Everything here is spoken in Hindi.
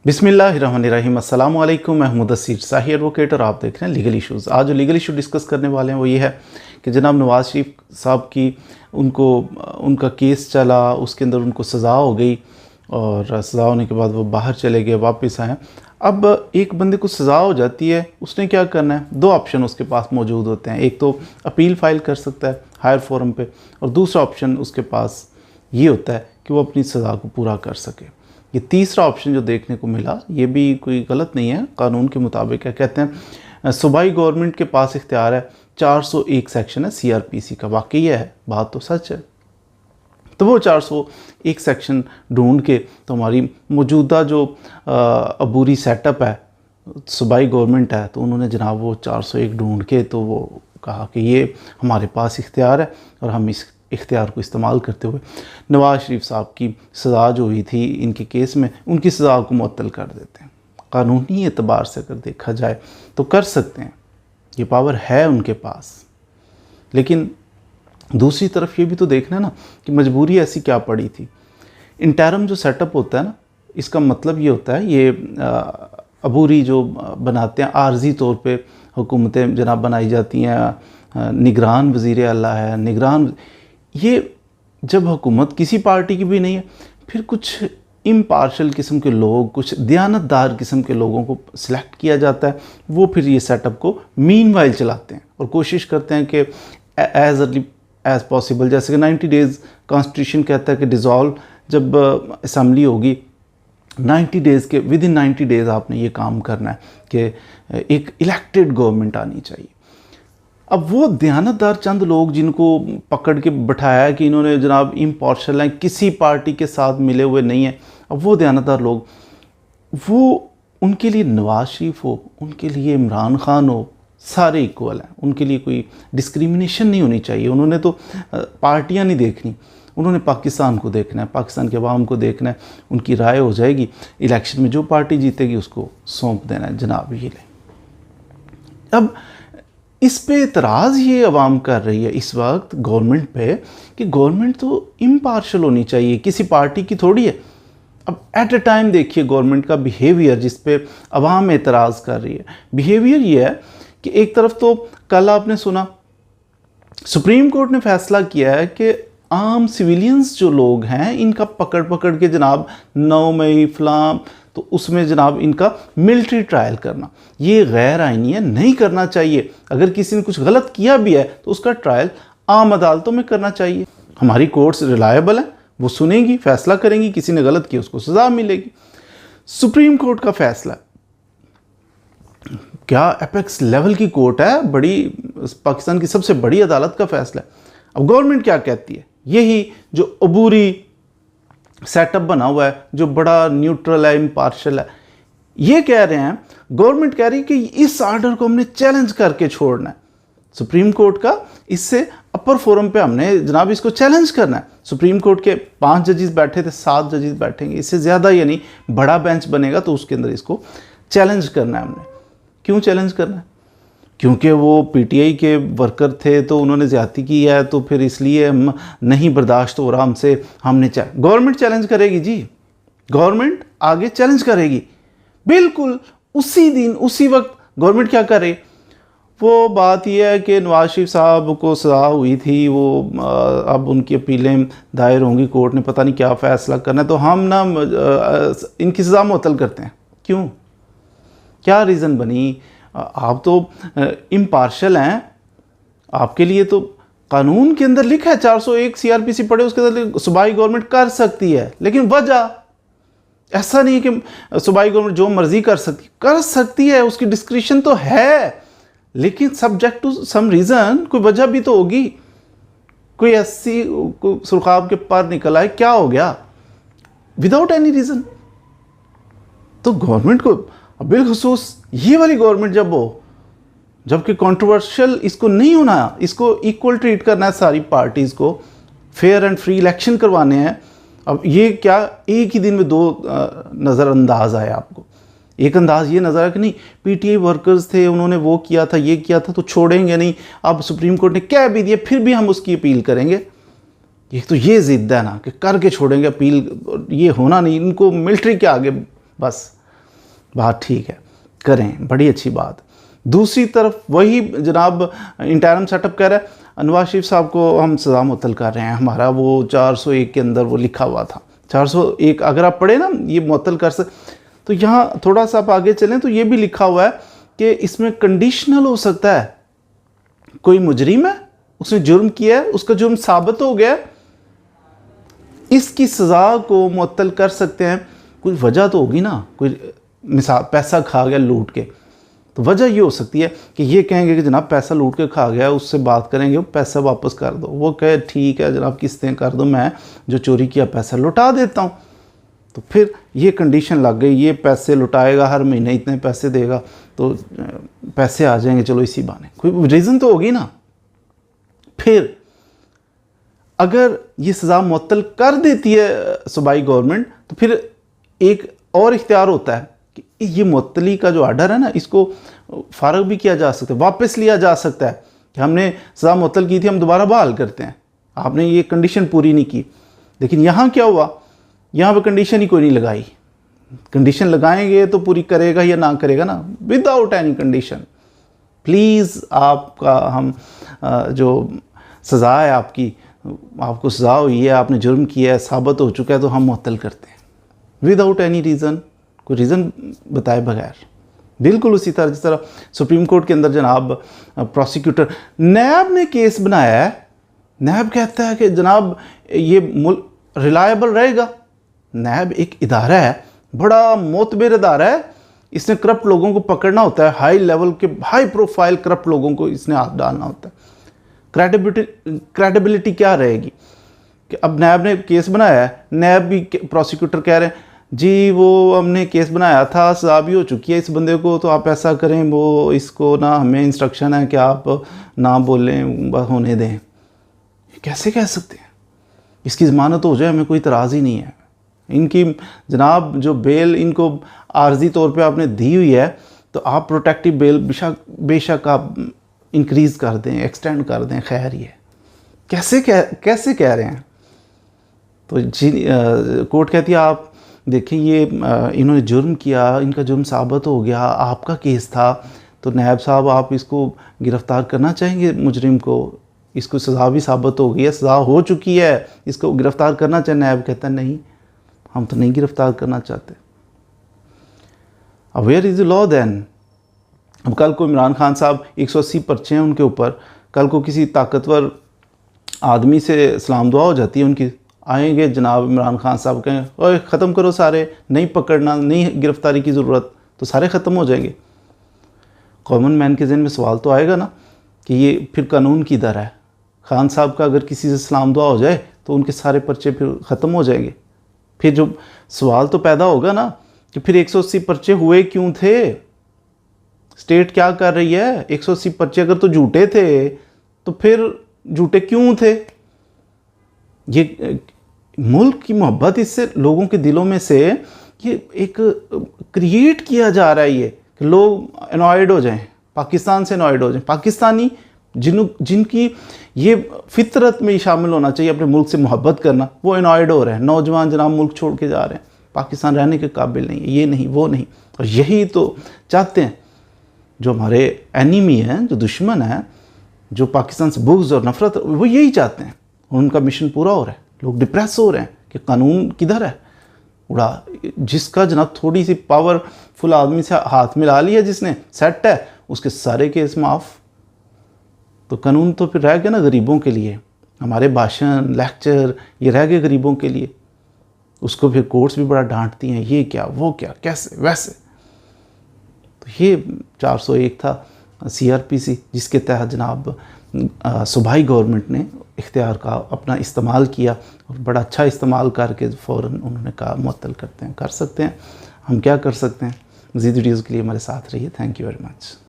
बिस्मिल्लाहिर्रहमानिर्रहीम। अस्सलाम वालेकुम। मैं मुदस्सिर शाही एडवोकेट और आप देख रहे हैं लीगल इश्यूज़। आज जो लीगल इशू डिस्कस करने वाले हैं वो ये है कि जनाब नवाज़ शरीफ साहब की उनका केस चला, उसके अंदर उनको सज़ा हो गई और सज़ा होने के बाद वो बाहर चले गए, वापस आए। अब एक बंदे को सज़ा हो जाती है, उसने क्या करना है? दो ऑप्शन उसके पास मौजूद होते हैं। एक तो अपील फ़ाइल कर सकता है हायर फोरम पे, और दूसरा ऑप्शन उसके पास ये होता है कि वो अपनी सज़ा को पूरा कर सके। ये तीसरा ऑप्शन जो देखने को मिला, ये भी कोई गलत नहीं है, कानून के मुताबिक है। कहते हैं सूबाई गवर्नमेंट के पास इख्तियार है, 401 सेक्शन है CRPC का। वाकई है, बात तो सच है। तो वो 401 सेक्शन ढूंढ के तो हमारी मौजूदा जो अबूरी सेटअप है, सूबाई गवर्नमेंट है, तो उन्होंने जनाब वो 401 ढूंढ के तो वो कहा कि ये हमारे पास इख्तियार है और हम इस इख्तियार को इस्तेमाल करते हुए नवाज़ शरीफ साहब की सज़ा जो हुई थी इनके केस में, उनकी सज़ा को मुअत्तल कर देते हैं। कानूनी एतबार से अगर देखा जाए तो कर सकते हैं, ये पावर है उनके पास। लेकिन दूसरी तरफ ये भी तो देखना है ना कि मजबूरी ऐसी क्या पड़ी थी। इंटरम जो सेटअप होता है ना, इसका मतलब ये होता है, ये अबूरी जो बनाते हैं, आर्जी तौर पे हुकूमतें जनाब बनाई जाती हैं। निगरान वज़ीर आला है, निगरान, ये जब हुकूमत किसी पार्टी की भी नहीं है, फिर कुछ इम्पार्शल किस्म के लोग, कुछ दयानतदार किस्म के लोगों को सिलेक्ट किया जाता है। वो फिर ये सेटअप को मीनवाइल चलाते हैं और कोशिश करते हैं कि एज अर्ली एज पॉसिबल, जैसे कि 90 डेज़ कॉन्स्टिट्यूशन कहता है कि डिज़ोल्व जब असम्बली होगी 90 डेज़ के, विद इन 90 डेज़ आपने ये काम करना है कि एक इलेक्टेड गवर्नमेंट आनी चाहिए। अब वो दयानतदार चंद लोग जिनको पकड़ के बैठाया है कि इन्होंने जनाब इम्पार्शल हैं, किसी पार्टी के साथ मिले हुए नहीं हैं, अब वो दयानतदार लोग, वो उनके लिए नवाज़ शरीफ हो, उनके लिए इमरान खान हो, सारे इक्वल हैं। उनके लिए कोई डिस्क्रिमिनेशन नहीं होनी चाहिए। उन्होंने तो पार्टियां नहीं देखनी, उन्होंने पाकिस्तान को देखना है, पाकिस्तान के अवाम को देखना है। उनकी राय हो जाएगी, इलेक्शन में जो पार्टी जीतेगी उसको सौंप देना है, जनाब ये ले। अब इस पे एतराज़ ये अवाम कर रही है इस वक्त गवर्नमेंट पे कि गवर्नमेंट तो इम्पार्शल होनी चाहिए, किसी पार्टी की थोड़ी है। अब एट अ टाइम देखिए गवर्नमेंट का बिहेवियर जिस पे अवाम एतराज़ कर रही है। बिहेवियर ये है कि एक तरफ तो कल आपने सुना सुप्रीम कोर्ट ने फैसला किया है कि आम सिविलियंस जो लोग हैं इनका पकड़ पकड़ के जनाब 9 मई फलाम, तो उसमें जनाब इनका मिलिट्री ट्रायल करना ये गैर आइनी है, नहीं करना चाहिए। अगर किसी ने कुछ गलत किया भी है तो उसका ट्रायल आम अदालतों में करना चाहिए। हमारी कोर्ट्स रिलायबल हैं, वो सुनेंगी, फैसला करेंगी, किसी ने गलत किया उसको सज़ा मिलेगी। सुप्रीम कोर्ट का फैसला क्या एपेक्स लेवल की कोर्ट है, बड़ी पाकिस्तान की सबसे बड़ी अदालत का फैसला है। अब गवर्नमेंट क्या कहती है? यही जो अबूरी सेटअप बना हुआ है, जो बड़ा न्यूट्रल है, इम्पार्शल है, ये कह रहे हैं, गवर्नमेंट कह रही है कि इस आर्डर को हमने चैलेंज करके छोड़ना है। सुप्रीम कोर्ट का इससे अपर फोरम पे हमने जनाब इसको चैलेंज करना है। सुप्रीम कोर्ट के 5 जजेस बैठे थे, 7 जजेस बैठेंगे, इससे ज़्यादा यानी बड़ा बेंच बनेगा, तो उसके अंदर इसको चैलेंज करना है हमने। क्यों चैलेंज करना है? क्योंकि वो PTI के वर्कर थे तो उन्होंने ज़्यादती की है, तो फिर इसलिए हम नहीं बर्दाश्त हो रहा हमसे, हमने गवर्नमेंट चैलेंज करेगी जी, गवर्नमेंट आगे चैलेंज करेगी। बिल्कुल उसी दिन उसी वक्त गवर्नमेंट क्या करे? वो बात यह है कि नवाज़ शरीफ साहब को सज़ा हुई थी, वो अब उनकी अपीलें दायर होंगी, कोर्ट ने पता नहीं क्या फ़ैसला करना है, तो हम ना इनकी सज़ा मुअत्तल करते हैं। क्यों? क्या रीज़न बनी? आप तो इम्पार्शल हैं, आपके लिए तो कानून के अंदर लिखा है 401 CRPC पढ़े, उसके अंदर सूबाई गवर्नमेंट कर सकती है। लेकिन वजह ऐसा नहीं है कि सूबाई गवर्नमेंट जो मर्जी कर सकती है, उसकी डिस्क्रिशन तो है, लेकिन सब्जेक्ट टू सम रीज़न, कोई वजह भी तो होगी। कोई ऐसी सुरखाब के पर निकला है, क्या हो गया विदाउट एनी रीज़न? तो गवर्नमेंट को बिलखुसूस ये वाली गवर्नमेंट जब हो, जबकि कंट्रोवर्शियल इसको नहीं होना, इसको इक्वल ट्रीट करना है, सारी पार्टीज़ को फेयर एंड फ्री इलेक्शन करवाने हैं। अब ये क्या एक ही दिन में 2 नज़रअंदाज आए आपको? एक अंदाज ये नज़र आया कि नहीं PTI वर्कर्स थे, उन्होंने वो किया था, ये किया था, तो छोड़ेंगे नहीं। अब सुप्रीम कोर्ट ने कह भी दिया, फिर भी हम उसकी अपील करेंगे। एक तो ये ज़िद्द है ना कि करके छोड़ेंगे अपील, ये होना नहीं, इनको मिलिट्री के आगे बस बात ठीक है, करें, बड़ी अच्छी बात। दूसरी तरफ वही जनाब इंटरम सेटअप कह रहा है नवाज शरीफ साहब को हम सज़ा मुअत्तल कर रहे हैं, हमारा वो 401 के अंदर वो लिखा हुआ था, 401 अगर आप पढ़े ना ये मुअत्तल कर सकते। तो यहाँ थोड़ा सा आप आगे चलें तो ये भी लिखा हुआ है कि इसमें कंडीशनल हो सकता है, कोई मुजरिम है, उसने जुर्म किया है, उसका जुर्म साबित हो गया, इसकी सज़ा को मुअत्तल कर सकते हैं। कोई वजह तो होगी ना, कोई मिसाल पैसा खा गया लूट के, तो वजह ये हो सकती है कि ये कहेंगे कि जनाब पैसा लूट के खा गया, उससे बात करेंगे वो पैसा वापस कर दो, वो कहे ठीक है जनाब किस्तें कर दो, मैं जो चोरी किया पैसा लौटा देता हूँ। तो फिर ये कंडीशन लग गई, ये पैसे लौटाएगा, हर महीने इतने पैसे देगा, तो पैसे आ जाएंगे, चलो इसी बहाने, कोई रीज़न तो होगी ना। फिर अगर ये सज़ा मुअत्तल कर देती है सूबाई गवर्नमेंट, तो फिर एक और इख्तियार होता है कि ये मुअत्तली का जो आर्डर है ना, इसको फ़ारग भी किया जा सकता है, वापस लिया जा सकता है कि हमने सज़ा मुअत्तल की थी, हम दोबारा बहाल करते हैं, आपने ये कंडीशन पूरी नहीं की। लेकिन यहाँ क्या हुआ, यहाँ पे कंडीशन ही कोई नहीं लगाई। कंडीशन लगाएंगे तो पूरी करेगा या ना करेगा ना, विदाउट एनी कंडीशन। प्लीज़ आपका हम जो सज़ा है आपकी, आपको सज़ा हुई है, आपने जुर्म किया है, साबित हो चुका है, तो हम मुअत्तल करते हैं विदाउट एनी रीज़न, कोई रीज़न बताए बगैर। बिल्कुल उसी तरह जिस तरह सुप्रीम कोर्ट के अंदर जनाब प्रोसिक्यूटर नैब ने केस बनाया है, नैब कहता है कि जनाब ये रिलायबल रहेगा। नैब एक इदारा है, बड़ा मोतबर इदारा है, इसने करप्ट लोगों को पकड़ना होता है, हाई लेवल के हाई प्रोफाइल करप्ट लोगों को इसने हाथ डालना होता है। क्रेडिबिलिटी क्या रहेगी कि अब नैब ने केस बनाया है, नैब भी प्रोसिक्यूटर कह रहे हैं जी वो हमने केस बनाया था, सज़ा भी हो चुकी है इस बंदे को, तो आप ऐसा करें, वो इसको ना हमें इंस्ट्रक्शन है कि आप ना बोलें, बस होने दें। कैसे कह सकते हैं, इसकी ज़मानत हो जाए, हमें कोई इतराज़ ही नहीं है। इनकी जनाब जो बेल इनको आर्जी तौर पे आपने दी हुई है, तो आप प्रोटेक्टिव बेल बेशक आप इंक्रीज़ कर दें, एक्सटेंड कर दें, खैर ये कैसे कह रहे हैं। तो जी कोर्ट कहती है आप देखिए ये इन्होंने जुर्म किया, इनका जुर्म साबित हो गया, आपका केस था, तो नैब साहब आप इसको गिरफ़्तार करना चाहेंगे मुजरिम को, इसको सज़ा भी साबित हो गई है, सज़ा हो चुकी है, इसको गिरफ़्तार करना चाहिए। नैब कहता है नहीं, हम तो नहीं गिरफ़्तार करना चाहते। अब where is the law then. अब कल को इमरान खान साहब 180 पर्चे हैं उनके ऊपर, कल को किसी ताकतवर आदमी से सलाम दुआ हो जाती है उनकी, आएंगे जनाब इमरान खान साहब कहें ओए ख़त्म करो सारे, नहीं पकड़ना, नहीं गिरफ़्तारी की ज़रूरत, तो सारे ख़त्म हो जाएंगे। कॉमन मैन के ज़हन में सवाल तो आएगा ना कि ये फिर कानून किधर है। खान साहब का अगर किसी से सलाम दुआ हो जाए तो उनके सारे पर्चे फिर ख़त्म हो जाएंगे। फिर जो सवाल तो पैदा होगा ना कि फिर 180 पर्चे हुए क्यों थे, स्टेट क्या कर रही है। 180 पर्चे अगर तो झूठे थे तो फिर झूठे क्यों थे। ये मुल्क की मोहब्बत इससे लोगों के दिलों में से ये एक क्रिएट किया जा रहा है, ये कि लोग अनॉयड हो जाएं, पाकिस्तान से अनॉयड हो जाएं। पाकिस्तानी जिनकी ये फितरत में शामिल होना चाहिए अपने मुल्क से मोहब्बत करना, वो अनॉयड हो रहे हैं। नौजवान जनाब मुल्क छोड़ के जा रहे हैं, पाकिस्तान रहने के काबिल नहीं है, ये नहीं वो नहीं। और यही तो चाहते हैं जो हमारे एनिमी हैं, जो दुश्मन हैं, जो पाकिस्तान से बुग़्ज़ और नफ़रत, वो यही चाहते हैं। उनका मिशन पूरा हो रहा है, लोग डिप्रेस हो रहे हैं कि कानून किधर है उड़ा। जिसका जनाब थोड़ी सी पावरफुल आदमी से हाथ मिला लिया, जिसने सेट है, उसके सारे केस माफ़। तो कानून तो फिर रह गया ना गरीबों के लिए, हमारे भाषण लेक्चर ये रह गए गरीबों के लिए। उसको फिर कोर्ट्स भी बड़ा डांटती हैं, ये क्या वो क्या कैसे वैसे। तो ये 401 था CRPC, जिसके तहत जनाब सूबाई गवर्नमेंट ने इख्तियार का अपना इस्तेमाल किया और बड़ा अच्छा इस्तेमाल करके फ़ौरन उन्होंने कहा मुअत्तल करते हैं, कर सकते हैं। हम क्या कर सकते हैं। मज़ीद वीडियोज़ के लिए हमारे साथ रहिए। Thank you very much.